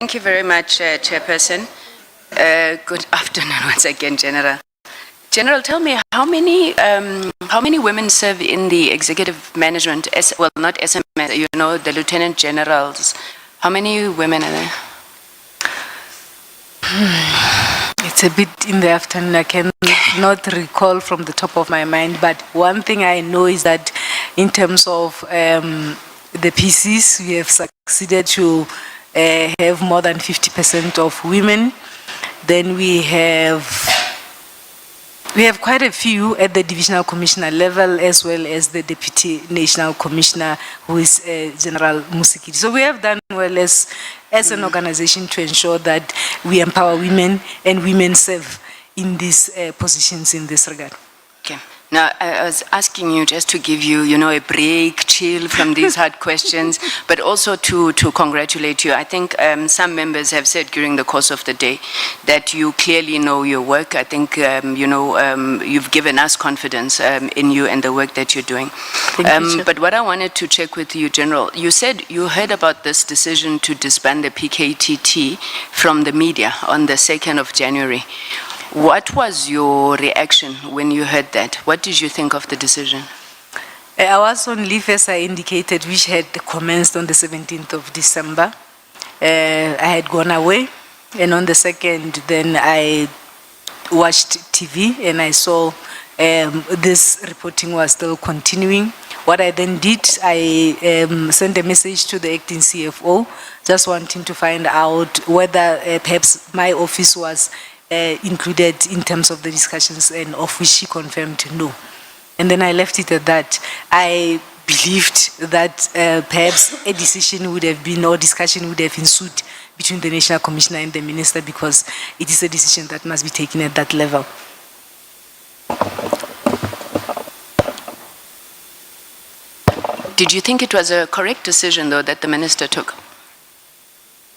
Thank you very much, Chairperson. Good afternoon once again, General. General, tell me how many women serve in the executive management? Well, not SMS. You know, the lieutenant generals. How many women are there? It's a bit in the afternoon. I cannot recall from the top of my mind. But one thing I know is that in terms of the PCs, we have succeeded to have more than 50% of women. Then we have quite a few at the divisional commissioner level, as well as the deputy national commissioner, who is General Musikidi. So we have done well as an organization to ensure that we empower women and women serve in these positions in this regard. Okay. Now, I was asking you just to give you, a break, chill from these hard questions, but also to congratulate you. I think some members have said during the course of the day that you clearly know your work. I think, you've given us confidence in you and the work that you're doing. Thank you, but what I wanted to check with you, General, you said you heard about this decision to disband the PKTT from the media on the 2nd of January. What was your reaction when you heard that? What did you think of the decision? I was on leave, as I indicated, which had commenced on the 17th of December. I had gone away, and on the 2nd, then I watched TV, and I saw this reporting was still continuing. What I then did, I sent a message to the acting CFO, just wanting to find out whether perhaps my office was included in terms of the discussions, and of which she confirmed no. And then I left it at that. I believed that perhaps a decision would have been, or discussion would have ensued between the National Commissioner and the Minister, because it is a decision that must be taken at that level. Did you think it was a correct decision, though, that the Minister took?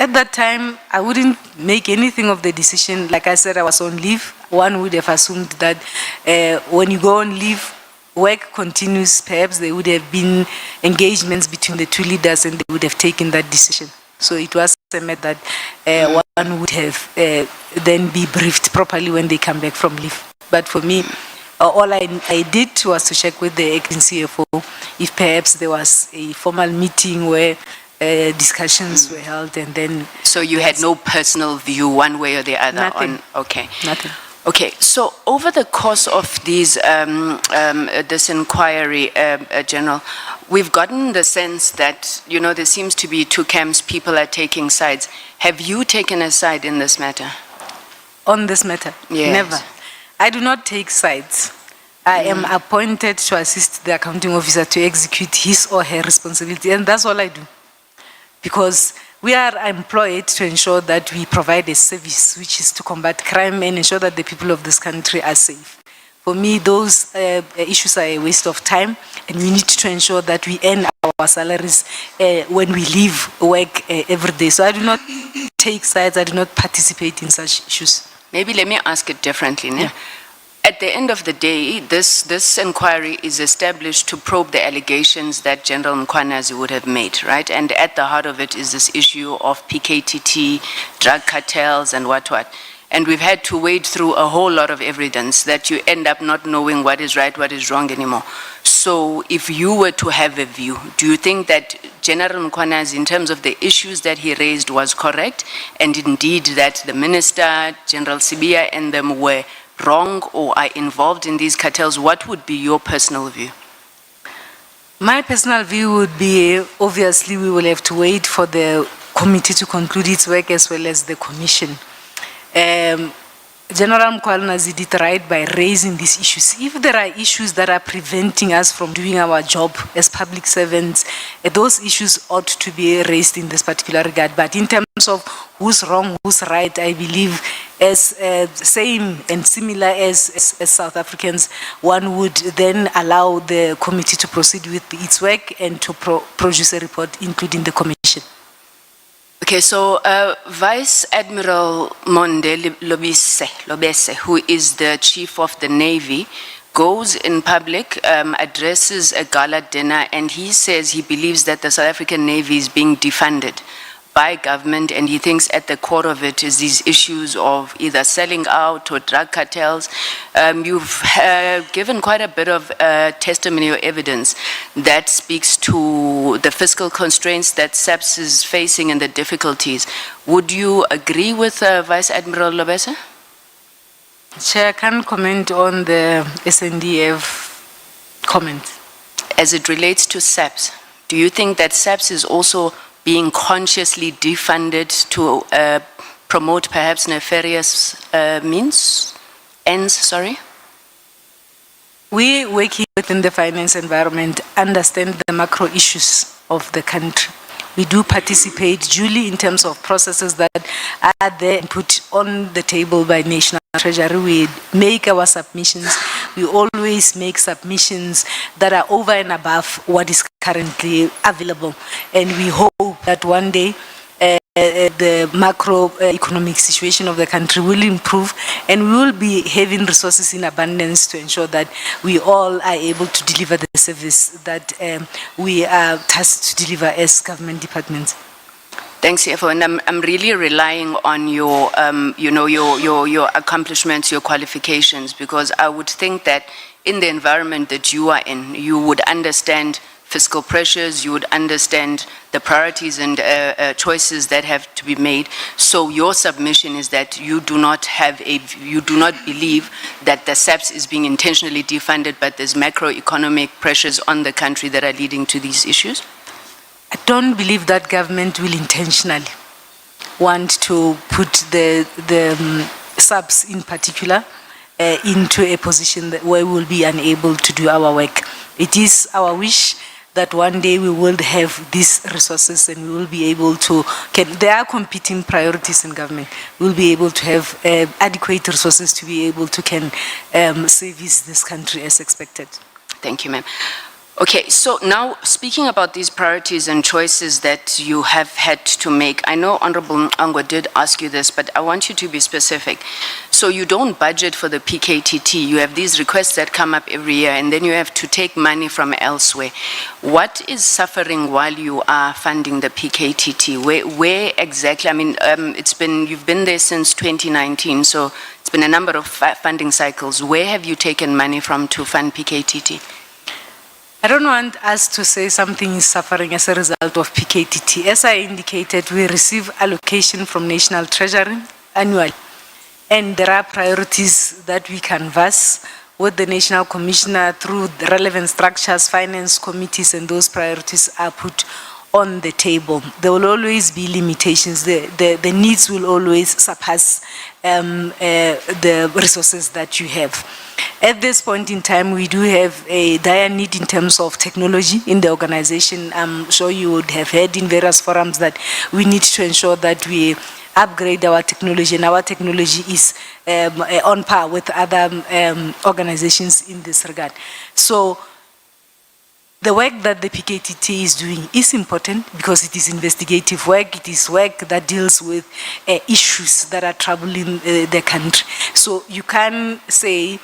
At that time, I wouldn't make anything of the decision. Like I said, I was on leave. One would have assumed that when you go on leave, work continues. Perhaps there would have been engagements between the two leaders, and they would have taken that decision. So it was a matter that one would have then be briefed properly when they come back from leave. But for me, all I did was to check with the acting CFO if perhaps there was a formal meeting where discussions were held, and then... So you had no personal view one way or the other? Nothing. Okay. Nothing. Okay, so over the course of these, this inquiry, General, we've gotten the sense that, there seems to be two camps, people are taking sides. Have you taken a side in this matter? On this matter? Yes. Never. I do not take sides. I am appointed to assist the accounting officer to execute his or her responsibility, and that's all I do. Because we are employed to ensure that we provide a service, which is to combat crime and ensure that the people of this country are safe. For me, those issues are a waste of time, and we need to ensure that we earn our salaries when we leave work every day. So I do not take sides, I do not participate in such issues. Maybe let me ask it differently. Yeah. At the end of the day, this inquiry is established to probe the allegations that General Mkhwanazi would have made, right? And at the heart of it is this issue of PKTT, drug cartels, and what. And we've had to wade through a whole lot of evidence that you end up not knowing what is right, what is wrong anymore. So if you were to have a view, do you think that General Mkhwanazi, in terms of the issues that he raised, was correct? And indeed that the Minister, General Sibia, and them were wrong or are involved in these cartels? What would be your personal view? My personal view would be, obviously, we will have to wait for the committee to conclude its work, as well as the commission. General Mkhwanazi did right by raising these issues. If there are issues that are preventing us from doing our job as public servants, those issues ought to be raised in this particular regard. But in terms of who's wrong, who's right, I believe as same and similar as South Africans, one would then allow the committee to proceed with its work and to produce a report, including the commission. Okay, so Vice Admiral Monde Lobese, who is the Chief of the Navy, goes in public, addresses a gala dinner, and he says he believes that the South African Navy is being defunded by government, and he thinks at the core of it is these issues of either selling out or drug cartels. You've given quite a bit of testimony or evidence that speaks to the fiscal constraints that SAPS is facing and the difficulties. Would you agree with Vice Admiral Lobesa? Chair, I can't comment on the SNDF comment. As it relates to SAPS, do you think that SAPS is also being consciously defunded to promote perhaps nefarious ends? We working within the finance environment understand the macro issues of the country. We do participate duly in terms of processes that are there and put on the table by National Treasury. We make our submissions. We always make submissions that are over and above what is currently available. And we hope that one day the macroeconomic situation of the country will improve, and we will be having resources in abundance to ensure that we all are able to deliver the service that we are tasked to deliver as government departments. Thanks, CFO. And I'm really relying on your, your accomplishments, your qualifications, because I would think that in the environment that you are in, you would understand fiscal pressures, you would understand the priorities and choices that have to be made. So your submission is that you do not believe that the SAPS is being intentionally defunded, but there's macroeconomic pressures on the country that are leading to these issues? I don't believe that government will intentionally want to put the SAPS in particular into a position that where we will be unable to do our work. It is our wish that one day we will have these resources and we will be able to, there are competing priorities in government. We'll be able to have adequate resources to be able to service this country as expected. Thank you, ma'am. Okay, so now speaking about these priorities and choices that you have had to make, I know Honourable Angwa did ask you this, but I want you to be specific. So you don't budget for the PKTT. You have these requests that come up every year, and then you have to take money from elsewhere. What is suffering while you are funding the PKTT? Where exactly? I mean, you've been there since 2019, so it's been a number of funding cycles. Where have you taken money from to fund PKTT? I don't want us to say something is suffering as a result of PKTT. As I indicated, we receive allocation from National Treasury annually. And there are priorities that we canvass with the National Commissioner through the relevant structures, finance committees, and those priorities are put on the table. There will always be limitations. The needs will always surpass the resources that you have. At this point in time, we do have a dire need in terms of technology in the organization. I'm sure you would have heard in various forums that we need to ensure that we upgrade our technology, and our technology is on par with other organizations in this regard. So the work that the PKTT is doing is important because it is investigative work. It is work that deals with issues that are troubling the country. So you can say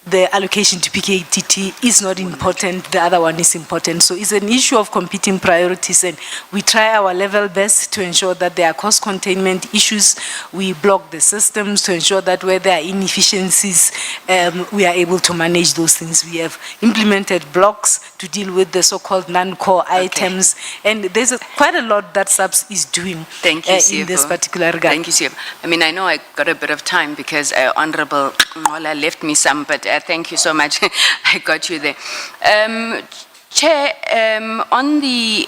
the allocation to PKTT is not important, the other one is important. So it's an issue of competing priorities, and we try our level best to ensure that there are cost containment issues. We block the systems to ensure that where there are inefficiencies, we are able to manage those things. We have implemented blocks to deal with the so-called non-core items, and there's quite a lot that SAPS is doing in this particular regard. Thank you, CFO. I mean, I know I got a bit of time because Honourable Khusela left me some, but thank you so much. I got you there. Chair, on the,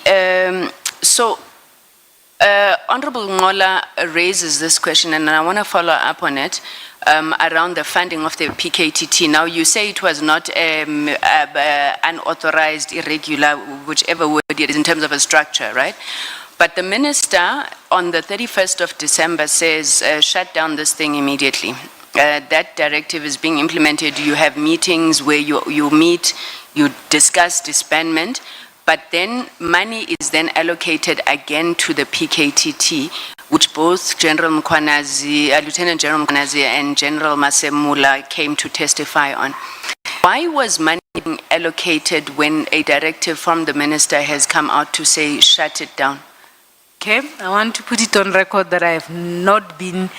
Honourable Khusela raises this question, and I want to follow up on it, around the funding of the PKTT. Now, you say it was not unauthorized, irregular, whichever word it is in terms of a structure, right? But the minister on the 31st of December says, shut down this thing immediately. That directive is being implemented. You have meetings where you meet, you discuss disbandment, but then money is then allocated again to the PKTT, which both General Mkhwanazi, Lieutenant General Mkhwanazi and General Masemula came to testify on. Why was money being allocated when a directive from the minister has come out to say shut it down? Okay, I want to put it on record that I have not been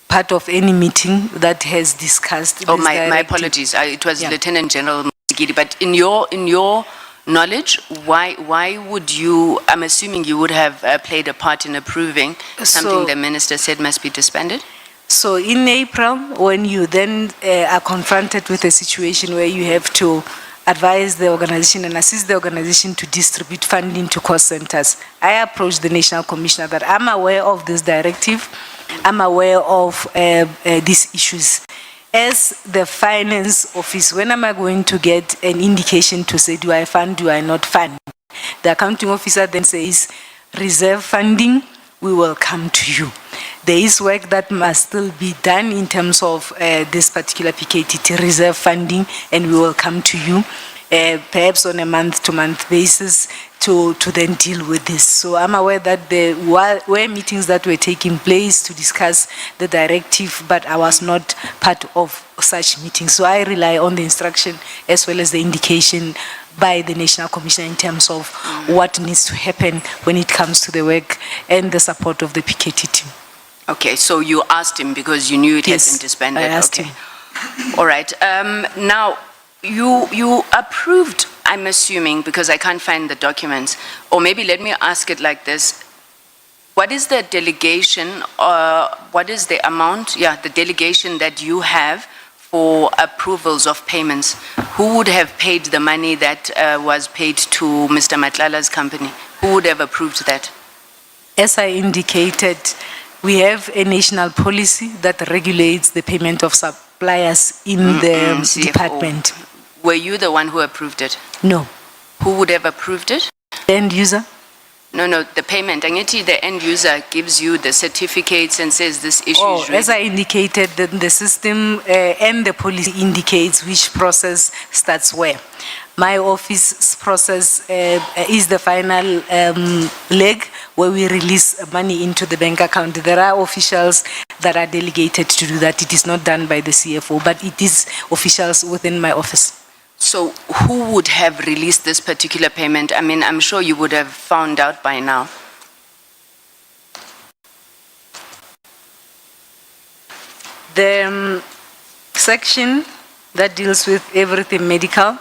part of any meeting that has discussed Oh, this my directive. apologies. It was Yeah. Lieutenant General Mgidi, but in your knowledge, why would you, I'm assuming you would have played a part in approving something So- the minister said must be disbanded? So in April, when you then are confronted with a situation where you have to advise the organization and assist the organization to distribute funding to cost centers, I approached the National Commissioner that I'm aware of this directive, I'm aware of these issues. As the finance office, when am I going to get an indication to say, do I fund, do I not fund? The accounting officer then says, reserve funding, we will come to you. There is work that must still be done in terms of this particular PKTT reserve funding, and we will come to you, perhaps on a month-to-month basis to then deal with this. So I'm aware that there were meetings that were taking place to discuss the directive, but I was not part of such meetings. So I rely on the instruction as well as the indication by the National Commissioner in terms of what needs to happen when it comes to the work and the support of the PKTT. Okay, so you asked him because you knew it Yes, had been disbanded. I asked Okay. him. All right. Now, you approved, I'm assuming, because I can't find the documents, or maybe let me ask it like this. What is the delegation, what is the amount, the delegation that you have for approvals of payments? Who would have paid the money that was paid to Mr. Matlala's company? Who would have approved that? As I indicated, we have a national policy that regulates the payment of suppliers in the CFO. department. Were you the one who approved it? No. Who would have approved it? The end user? No, the payment. Angeti, the end user gives you the certificates and says this issue is As ready. I indicated, the system and the policy indicates which process starts where. My office's process is the final leg where we release money into the bank account. There are officials that are delegated to do that. It is not done by the CFO, but it is officials within my office. So who would have released this particular payment? I mean, I'm sure you would have found out by now. The section that deals with everything medical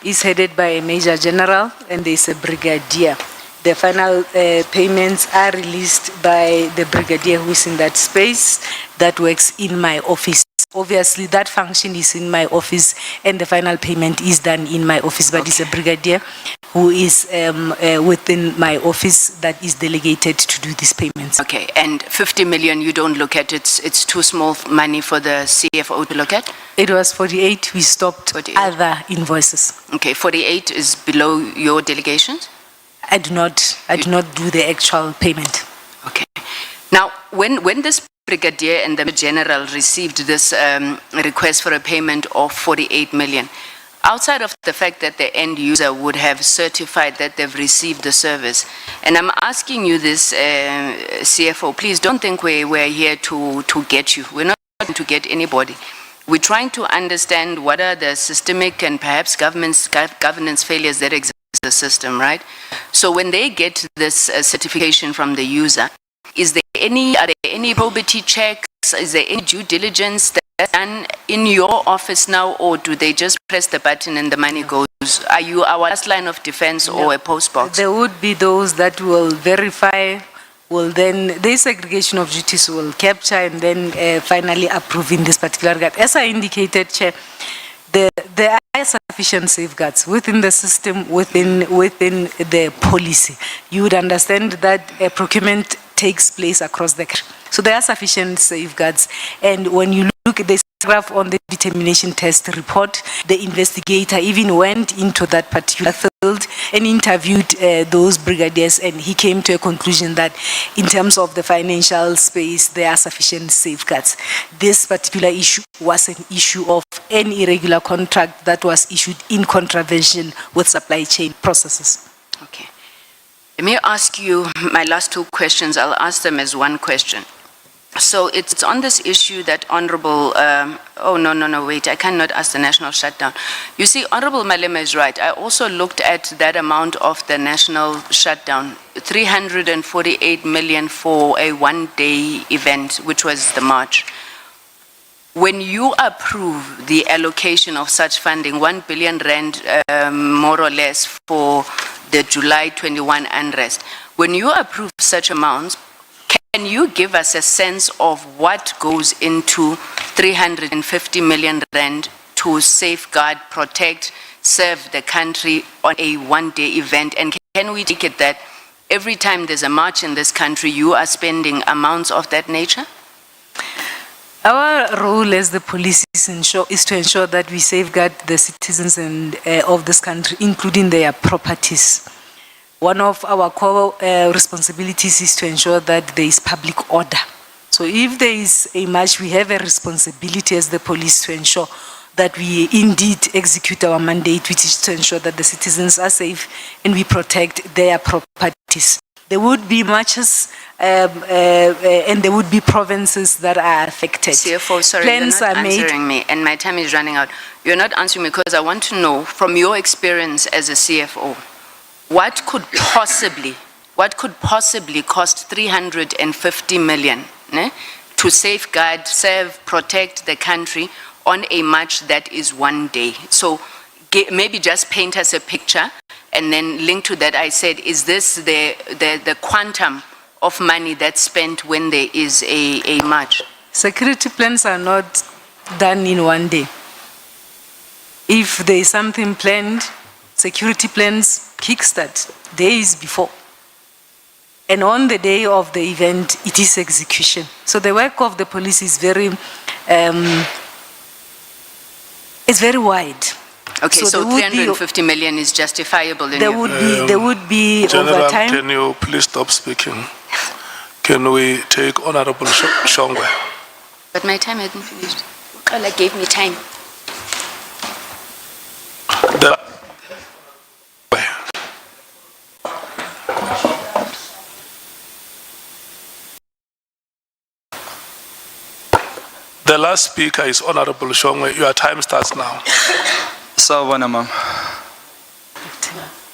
is headed by a Major General and there is a Brigadier. The final payments are released by the Brigadier who is in that space that works in my office. Obviously, that function is in my office and the final payment is done in my office, but it's a Brigadier who is within my office that is delegated to do these payments. Okay, and 50 million you don't look at, it's too small money for the CFO to look at? It was 48, we stopped 48. other invoices. Okay, 48 is below your delegations? I do not do the actual payment. Okay. Now, when this Brigadier and the General received this request for a payment of 48 million, outside of the fact that the end user would have certified that they've received the service, and I'm asking you this, CFO, please don't think we're here to get you. We're not trying to get anybody. We're trying to understand what are the systemic and perhaps governance failures that exist in the system, right? So when they get this certification from the user, are there any probity checks? Is there any due diligence that's done in your office now, or do they just press the button and the money goes? Are you our last line of defense or a post box? There would be those that will verify, will then, the segregation of duties will capture and then finally approve in this particular regard. As I indicated, Chair, there are sufficient safeguards within the system, within the policy. You would understand that procurement takes place across the country. So there are sufficient safeguards. And when you look at this graph on the determination test report, the investigator even went into that particular field and interviewed those brigadiers, and he came to a conclusion that in terms of the financial space, there are sufficient safeguards. This particular issue was an issue of an irregular contract that was issued in contravention with supply chain processes. Okay. Let me ask you my last two questions. I'll ask them as one question. So it's on this issue that Honourable, wait, I cannot ask the national shutdown. You see, Honourable Malema is right. I also looked at that amount of the national shutdown, 348 million for a one-day event, which was the march. When you approve the allocation of such funding, 1 billion rand, more or less, for the July 21 unrest, when you approve such amounts, can you give us a sense of what goes into 350 million rand to safeguard, protect, serve the country on a one-day event? And can we take it that every time there's a march in this country, you are spending amounts of that nature? Our role as the police is to ensure that we safeguard the citizens of this country, including their properties. One of our core responsibilities is to ensure that there is public order. So if there is a march, we have a responsibility as the police to ensure that we indeed execute our mandate, which is to ensure that the citizens are safe and we protect their properties. There would be marches and there would be provinces that are affected. CFO, sorry, Plans you're not are answering me, and my time is running out. You're not answering me because I want to know, from your experience as a CFO, what could possibly cost 350 million to safeguard, serve, protect the country on a march that is one day? So maybe just paint us a picture, and then link to that. I said, is this the quantum of money that's spent when there is a march? Security plans are not done in one day. If there is something planned, security plans kickstart days before. And on the day of the event, it is execution. So the work of the police is very wide. Okay, so 350 million is justifiable in your view? There would be General, overtime. can you please stop speaking? Can we take Honourable Shongwe? But my time hadn't finished. Ola gave me time. The last speaker is Honourable Shongwe. Your time starts now. Sawubona mama.